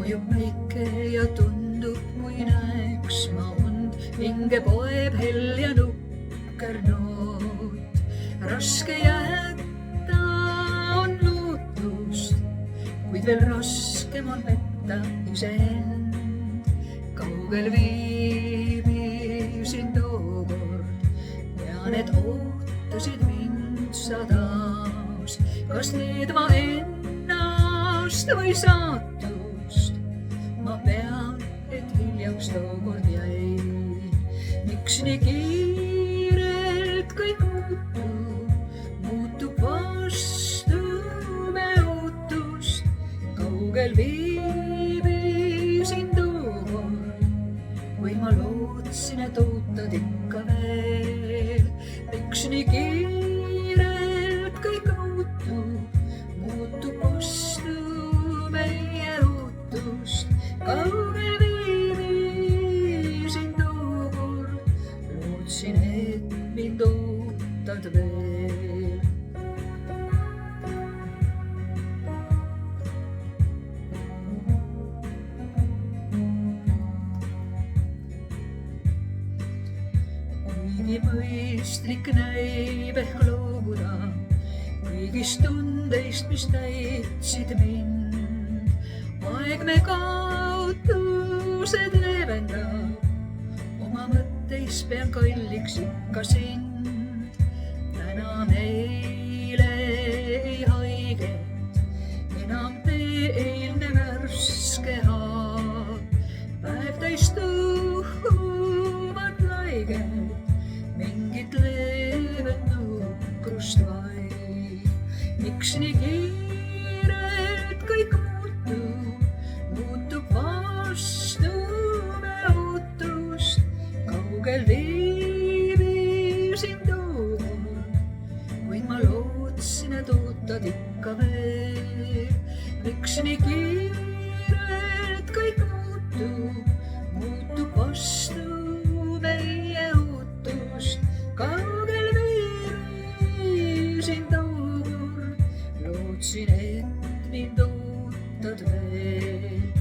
Ujub päike ja tundub, kui näeks ma und. Hinge poeb hell ja nukker noot. Raske jätta on lootust, kuid veel raskem on petta iseend. Kaugel viibisin tookord, tean, et ootasid mind sa taas. Kas nüüd ma ennast või saatust? Ma pean, et hiljaks tookord jäi. Miks nii kiirelt kõik muutub vastu me ootust? Kaugel viibisin tookord, kui ma lootsin, et ootad ikka veel. Miks nii kiirelt kõik muutub vastu meie ootust? Kaugel viibisin tookord, lootsin, et mind ootad veel. Kuigi mõistlik näib ehk loobuda kõigist tundeist, mis täitsid mind. Aeg me kaotused leevendab, oma mõtteis pean kalliks ikka sind. Täna meile ei haiget, enam tee eilne värske haab. Päev täis tuhkuvad laiged, mingit leevet nukrust vaid. Miks nii kiirelt kõik muutub vastu me ootust? Kaugel viibisin tookord, kuid ma lootsin, et ootad ikka veel. Miks nii kiirelt kõik muutub vastu meie ootust? Kaugel viibisin tookord, lootsin, et mind ootad veel.